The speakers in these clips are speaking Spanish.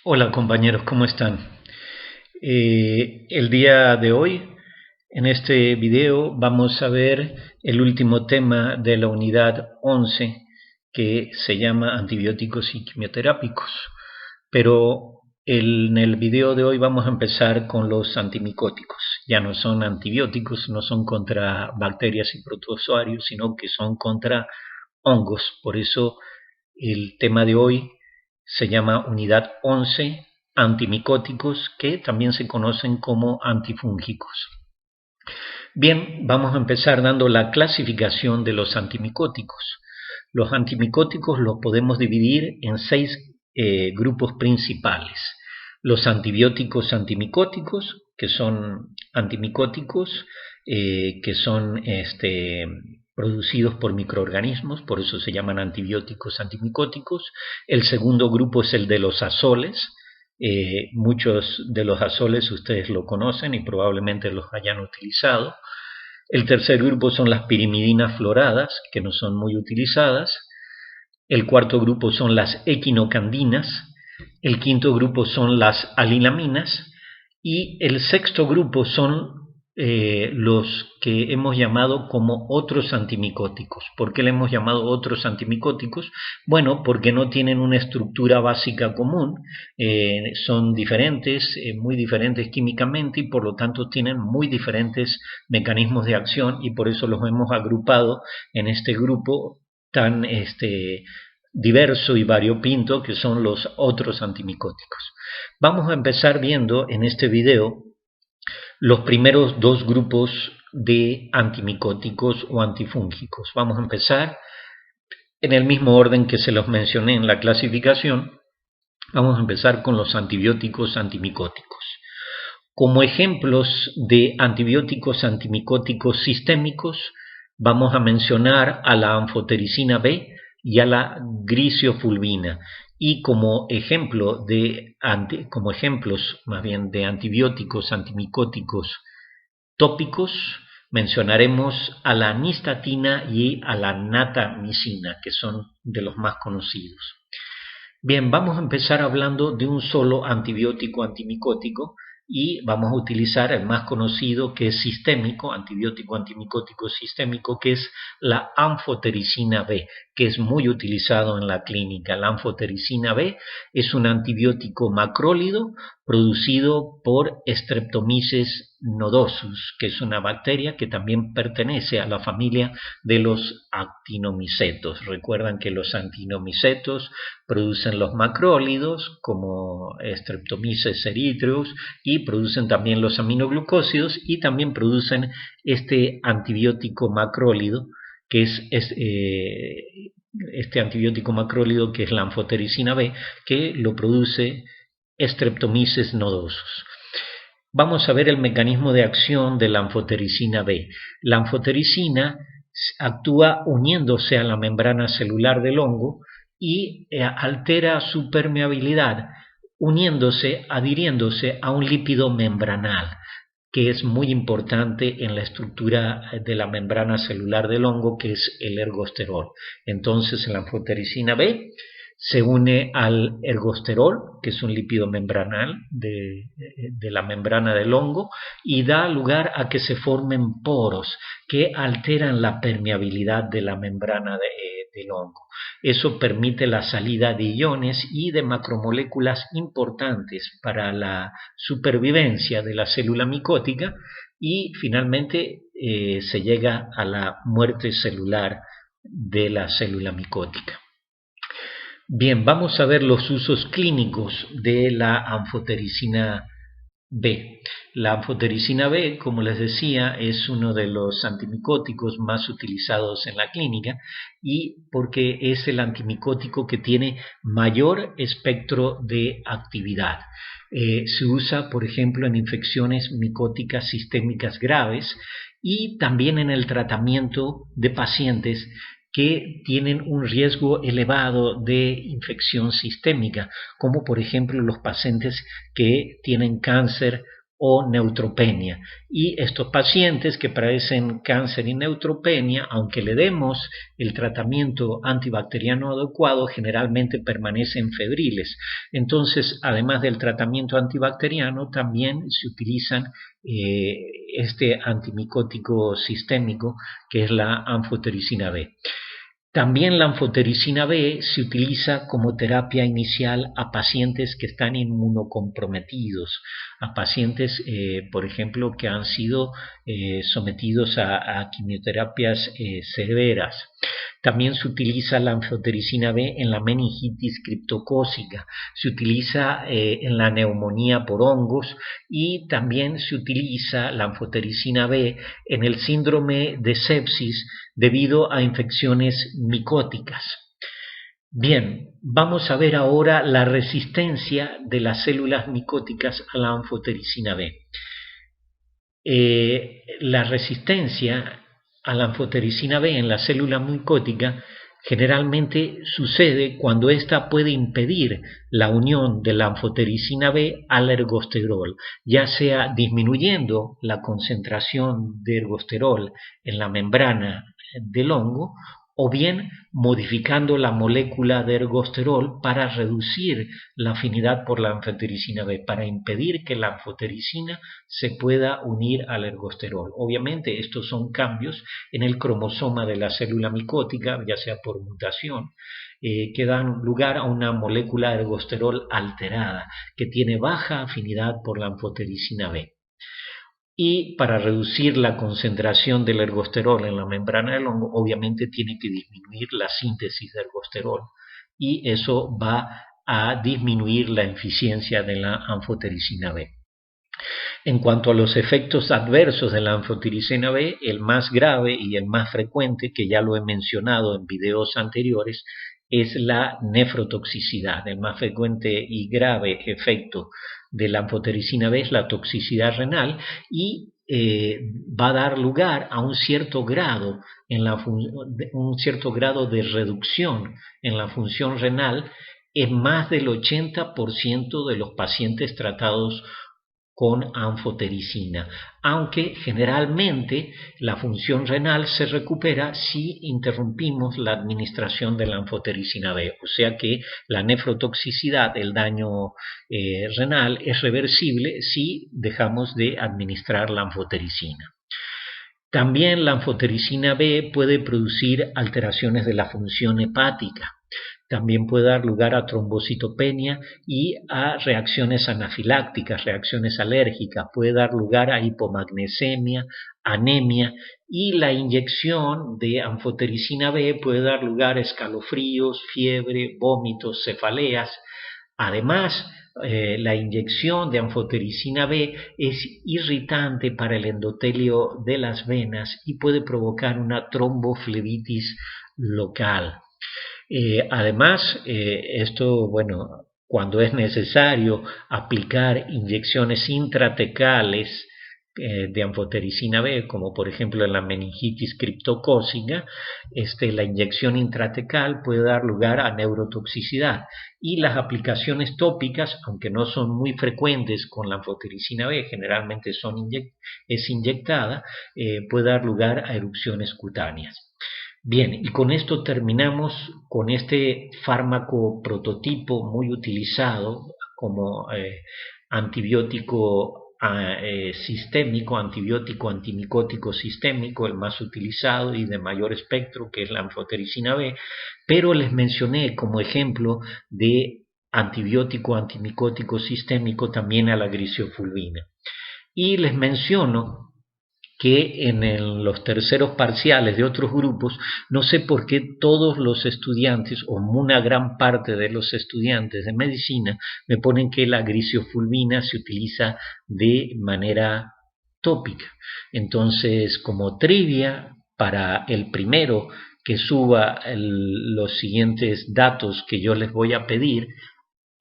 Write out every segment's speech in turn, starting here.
Hola compañeros, ¿cómo están? El día de hoy, en este video, vamos a ver el último tema de la unidad 11 que se llama antibióticos y quimioterápicos. Pero en el video de hoy vamos a empezar con los antimicóticos. Ya no son antibióticos, no son contra bacterias y protozoarios, sino que son contra hongos. Por eso el tema de hoy se llama unidad 11, antimicóticos, que también se conocen como antifúngicos. Bien, vamos a empezar dando la clasificación de los antimicóticos. Los antimicóticos los podemos dividir en seis grupos principales. Los antibióticos antimicóticos, que son antimicóticos que son producidos por microorganismos, por eso se llaman antibióticos antimicóticos. El segundo grupo es el de los azoles. Muchos de los azoles ustedes lo conocen y probablemente los hayan utilizado. El tercer grupo son las pirimidinas floradas, que no son muy utilizadas. El cuarto grupo son las equinocandinas. El quinto grupo son las alinaminas. Y el sexto grupo son los que hemos llamado como otros antimicóticos. ¿Por qué le hemos llamado otros antimicóticos? Bueno, porque no tienen una estructura básica común, son diferentes, muy diferentes químicamente y por lo tanto tienen muy diferentes mecanismos de acción y por eso los hemos agrupado en este grupo tan diverso y variopinto que son los otros antimicóticos. Vamos a empezar viendo en este video los primeros dos grupos de antimicóticos o antifúngicos. Vamos a empezar en el mismo orden que se los mencioné en la clasificación. Vamos a empezar con los antibióticos antimicóticos. Como ejemplos de antibióticos antimicóticos sistémicos, vamos a mencionar a la anfotericina B y a la grisiofulvina. Y como ejemplos más bien de antibióticos antimicóticos tópicos, mencionaremos a la nistatina y a la natamicina, que son de los más conocidos. Bien, vamos a empezar hablando de un solo antibiótico antimicótico y vamos a utilizar el más conocido, que es sistémico, antibiótico antimicótico sistémico, que es la anfotericina B, que es muy utilizado en la clínica. La anfotericina B es un antibiótico macrólido producido por Streptomyces nodosus, que es una bacteria que también pertenece a la familia de los actinomicetos. Recuerdan que los actinomicetos producen los macrólidos como Streptomyces erythraeus y producen también los aminoglucósidos y también producen este antibiótico macrólido que es este antibiótico macrólido que es la anfotericina B, que lo produce Streptomyces nodosus. Vamos a ver el mecanismo de acción de la anfotericina B. La anfotericina actúa uniéndose a la membrana celular del hongo y altera su permeabilidad, adhiriéndose a un lípido membranal, que es muy importante en la estructura de la membrana celular del hongo, que es el ergosterol. Entonces, la anfotericina B se une al ergosterol, que es un lípido membranal de la membrana del hongo, y da lugar a que se formen poros que alteran la permeabilidad de la membrana del hongo. Eso permite la salida de iones y de macromoléculas importantes para la supervivencia de la célula micótica y finalmente se llega a la muerte celular de la célula micótica. Bien, vamos a ver los usos clínicos de la anfotericina B. La anfotericina B, como les decía, es uno de los antimicóticos más utilizados en la clínica y porque es el antimicótico que tiene mayor espectro de actividad. Se usa, por ejemplo, en infecciones micóticas sistémicas graves y también en el tratamiento de pacientes que tienen un riesgo elevado de infección sistémica, como por ejemplo los pacientes que tienen cáncer o neutropenia. Y estos pacientes que padecen cáncer y neutropenia, aunque le demos el tratamiento antibacteriano adecuado, generalmente permanecen febriles. Entonces, además del tratamiento antibacteriano, también se utilizan este antimicótico sistémico que es la anfotericina B. También la anfotericina B se utiliza como terapia inicial a pacientes que están inmunocomprometidos, a pacientes, por ejemplo, que han sido sometidos a quimioterapias severas. También se utiliza la anfotericina B en la meningitis criptocócica, se utiliza en la neumonía por hongos y también se utiliza la anfotericina B en el síndrome de sepsis debido a infecciones micóticas. Bien, vamos a ver ahora la resistencia de las células micóticas a la anfotericina B. La resistencia a la anfotericina B en la célula micótica generalmente sucede cuando ésta puede impedir la unión de la anfotericina B al ergosterol, ya sea disminuyendo la concentración de ergosterol en la membrana del hongo o bien modificando la molécula de ergosterol para reducir la afinidad por la anfotericina B, para impedir que la anfotericina se pueda unir al ergosterol. Obviamente estos son cambios en el cromosoma de la célula micótica, ya sea por mutación, que dan lugar a una molécula de ergosterol alterada, que tiene baja afinidad por la anfotericina B. Y para reducir la concentración del ergosterol en la membrana del hongo, obviamente tiene que disminuir la síntesis de ergosterol y eso va a disminuir la eficiencia de la anfotericina B. En cuanto a los efectos adversos de la anfotericina B, el más grave y el más frecuente, que ya lo he mencionado en videos anteriores, es la nefrotoxicidad. El más frecuente y grave efecto de la anfotericina B es la toxicidad renal y va a dar lugar a un cierto grado de reducción en la función renal en más del 80% de los pacientes tratados con anfotericina, aunque generalmente la función renal se recupera si interrumpimos la administración de la anfotericina B, o sea que la nefrotoxicidad, el daño renal, es reversible si dejamos de administrar la anfotericina. También la anfotericina B puede producir alteraciones de la función hepática. También puede dar lugar a trombocitopenia y a reacciones anafilácticas, reacciones alérgicas. Puede dar lugar a hipomagnesemia, anemia y la inyección de anfotericina B puede dar lugar a escalofríos, fiebre, vómitos, cefaleas. Además, la inyección de anfotericina B es irritante para el endotelio de las venas y puede provocar una tromboflebitis local. Además, esto, bueno, cuando es necesario aplicar inyecciones intratecales de anfotericina B, como por ejemplo en la meningitis criptocócica, la inyección intratecal puede dar lugar a neurotoxicidad y las aplicaciones tópicas, aunque no son muy frecuentes con la anfotericina B, generalmente es inyectada, puede dar lugar a erupciones cutáneas. Bien, y con esto terminamos con este fármaco prototipo muy utilizado como antibiótico sistémico, antibiótico antimicótico sistémico, el más utilizado y de mayor espectro, que es la anfotericina B, pero les mencioné como ejemplo de antibiótico antimicótico sistémico también a la gliciofulvina. Y les menciono que en los terceros parciales de otros grupos, no sé por qué todos los estudiantes o una gran parte de los estudiantes de medicina me ponen que la gliciofulvina se utiliza de manera tópica. Entonces, como trivia, para el primero que suba los siguientes datos que yo les voy a pedir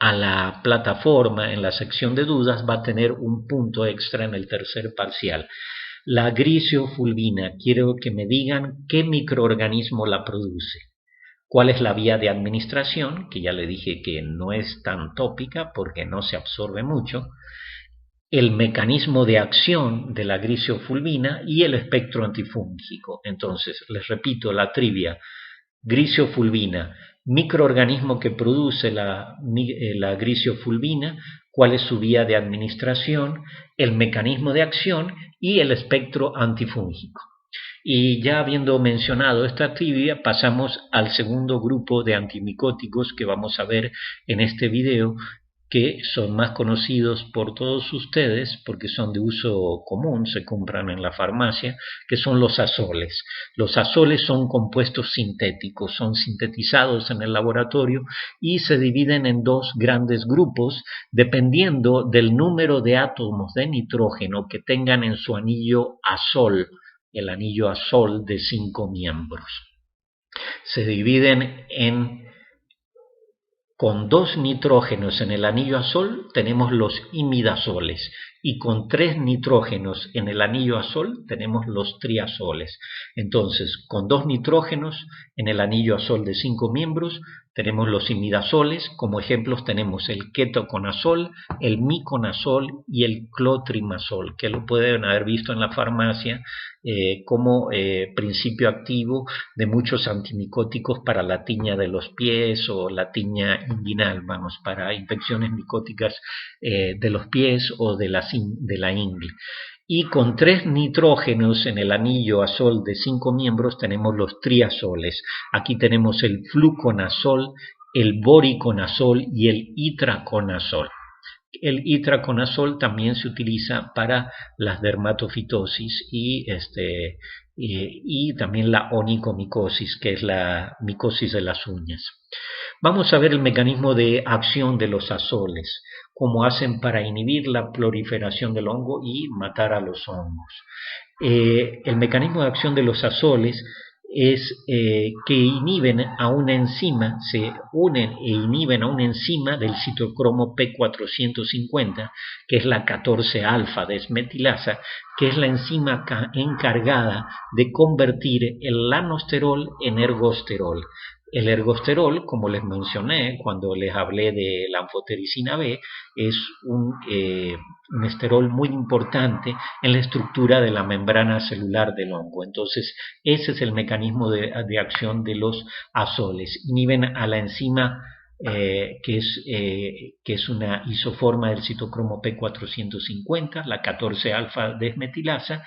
a la plataforma en la sección de dudas, va a tener un punto extra en el tercer parcial. La gliciofulvina, quiero que me digan qué microorganismo la produce. ¿Cuál es la vía de administración? Que ya le dije que no es tan tópica porque no se absorbe mucho. el mecanismo de acción de la grisofulvina y el espectro antifúngico. Entonces, les repito la trivia: grisofulvina, microorganismo que produce la grisofulvina, cuál es su vía de administración, el mecanismo de acción y el espectro antifúngico. Y ya habiendo mencionado esta trivia, pasamos al segundo grupo de antimicóticos que vamos a ver en este video, que son más conocidos por todos ustedes porque son de uso común, se compran en la farmacia, que son los azoles. Los azoles son compuestos sintéticos, son sintetizados en el laboratorio y se dividen en dos grandes grupos dependiendo del número de átomos de nitrógeno que tengan en su anillo azol, el anillo azol de 5 miembros. Se dividen con 2 nitrógenos en el anillo azol tenemos los imidazoles y con 3 nitrógenos en el anillo azol tenemos los triazoles. Entonces, con 2 nitrógenos en el anillo azol de 5 miembros tenemos los imidazoles. Como ejemplos tenemos el ketoconazol, el miconazol y el clotrimazol, que lo pueden haber visto en la farmacia como principio activo de muchos antimicóticos para la tiña de los pies o la tiña inguinal, vamos, para infecciones micóticas de los pies o de la ingle. Y con 3 nitrógenos en el anillo azol de 5 miembros tenemos los triazoles. Aquí tenemos el fluconazol, el boriconazol y el itraconazol. El itraconazol también se utiliza para las dermatofitosis y también la onicomicosis, que es la micosis de las uñas. Vamos a ver el mecanismo de acción de los azoles, cómo hacen para inhibir la proliferación del hongo y matar a los hongos. El mecanismo de acción de los azoles es que inhiben a una enzima, se unen e inhiben a una enzima del citocromo P450, que es la 14-alfa desmetilasa, que es la enzima encargada de convertir el lanosterol en ergosterol. El ergosterol, como les mencioné cuando les hablé de la anfotericina B, es un esterol muy importante en la estructura de la membrana celular del hongo. Entonces, ese es el mecanismo de acción de los azoles. Inhiben a la enzima que es una isoforma del citocromo P450, la 14-alfa desmetilasa,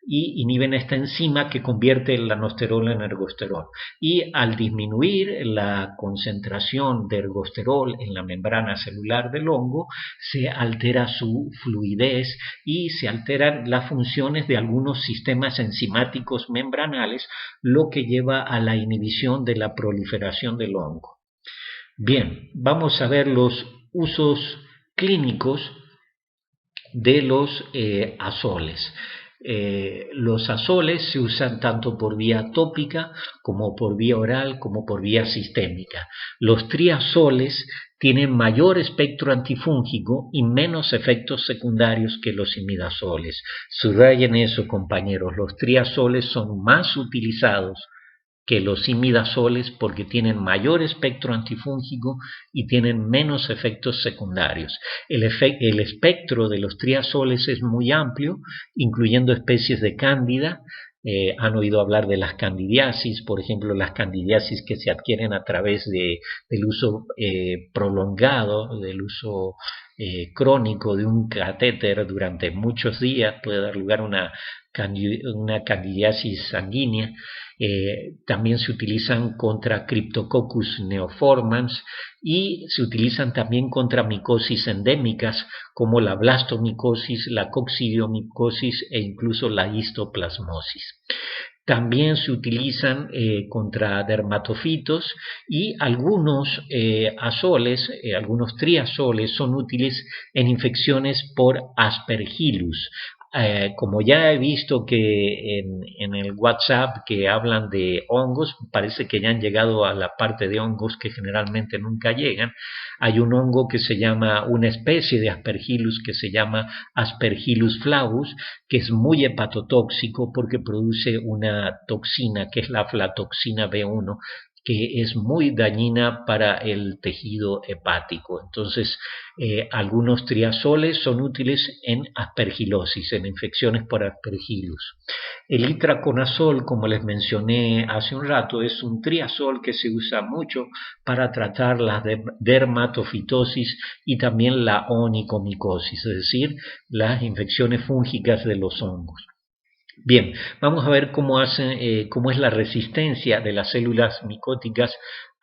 y inhiben esta enzima que convierte el lanosterol en ergosterol. Y al disminuir la concentración de ergosterol en la membrana celular del hongo, se altera su fluidez y se alteran las funciones de algunos sistemas enzimáticos membranales, lo que lleva a la inhibición de la proliferación del hongo. Bien, vamos a ver los usos clínicos de los azoles. Los azoles se usan tanto por vía tópica como por vía oral como por vía sistémica. Los triazoles tienen mayor espectro antifúngico y menos efectos secundarios que los imidazoles. Subrayen eso, compañeros, los triazoles son más utilizados que los imidazoles porque tienen mayor espectro antifúngico y tienen menos efectos secundarios. El espectro de los triazoles es muy amplio, incluyendo especies de cándida. Han oído hablar de las candidiasis, por ejemplo, las candidiasis que se adquieren a través del uso prolongado, del uso crónico de un catéter durante muchos días, puede dar lugar a una candidiasis sanguínea. También se utilizan contra Cryptococcus neoformans y se utilizan también contra micosis endémicas como la blastomicosis, la coccidiomicosis e incluso la histoplasmosis. También se utilizan contra dermatofitos y algunos azoles, algunos triazoles son útiles en infecciones por Aspergillus. Como ya he visto que en el WhatsApp que hablan de hongos, parece que ya han llegado a la parte de hongos que generalmente nunca llegan. Hay un hongo que se llama, una especie de Aspergillus que se llama Aspergillus flavus, que es muy hepatotóxico porque produce una toxina que es la aflatoxina B1, que es muy dañina para el tejido hepático. Entonces, algunos triazoles son útiles en aspergilosis, en infecciones por aspergillus. El itraconazol, como les mencioné hace un rato, es un triazol que se usa mucho para tratar la dermatofitosis y también la onicomicosis, es decir, las infecciones fúngicas de los hongos. Bien, vamos a ver cómo es la resistencia de las células micóticas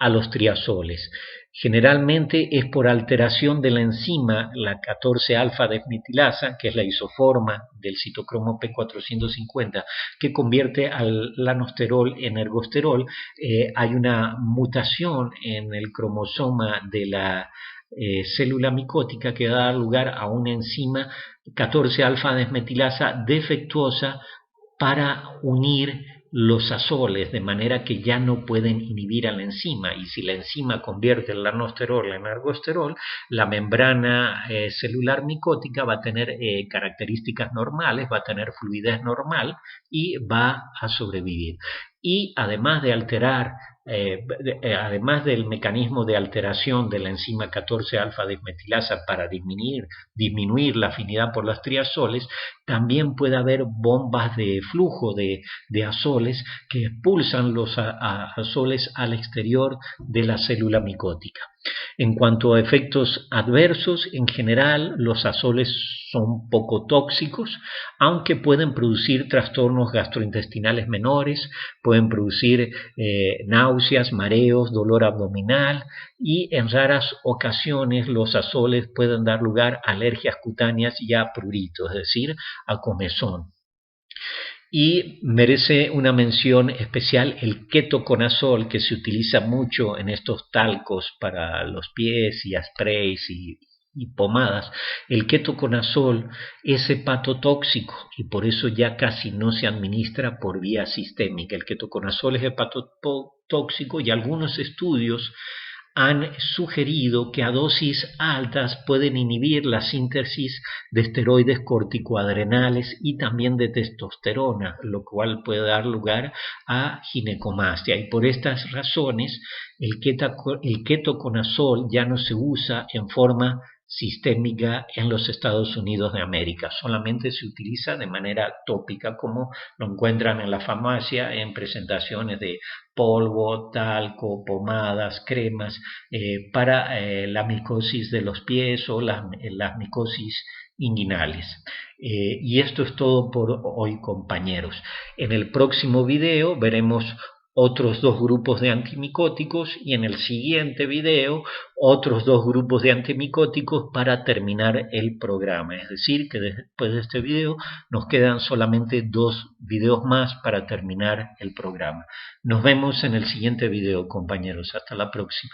a los triazoles. Generalmente es por alteración de la enzima, la 14-alfa-desmetilasa, que es la isoforma del citocromo P450, que convierte al lanosterol en ergosterol. Hay una mutación en el cromosoma de la célula micótica que da lugar a una enzima 14-alfa-desmetilasa defectuosa para unir los azoles, de manera que ya no pueden inhibir a la enzima, y si la enzima convierte el lanosterol en ergosterol, la membrana celular micótica va a tener características normales, va a tener fluidez normal y va a sobrevivir. Y además de alterar, además del mecanismo de alteración de la enzima 14-alfa-desmetilasa para disminuir la afinidad por las triazoles, también puede haber bombas de flujo de azoles que expulsan los azoles al exterior de la célula micótica. En cuanto a efectos adversos, en general los azoles son poco tóxicos, aunque pueden producir trastornos gastrointestinales menores, pueden producir náuseas, mareos, dolor abdominal, y en raras ocasiones los azoles pueden dar lugar a alergias cutáneas y a prurito, es decir, a comezón. Y merece una mención especial el ketoconazol, que se utiliza mucho en estos talcos para los pies y sprays y pomadas. El ketoconazol es hepatotóxico y por eso ya casi no se administra por vía sistémica. El ketoconazol es hepatotóxico y algunos estudios han sugerido que a dosis altas pueden inhibir la síntesis de esteroides corticoadrenales y también de testosterona, lo cual puede dar lugar a ginecomastia. Y por estas razones el ketoconazol ya no se usa en forma sistémica en los Estados Unidos de América, solamente se utiliza de manera tópica, como lo encuentran en la farmacia en presentaciones de polvo, talco, pomadas, cremas para la micosis de los pies o las micosis inguinales. Y esto es todo por hoy, compañeros. En el próximo video veremos otros dos grupos de antimicóticos y en el siguiente video otros dos grupos de antimicóticos para terminar el programa. Es decir, que después de este video nos quedan solamente 2 videos más para terminar el programa. Nos vemos en el siguiente video, compañeros. Hasta la próxima.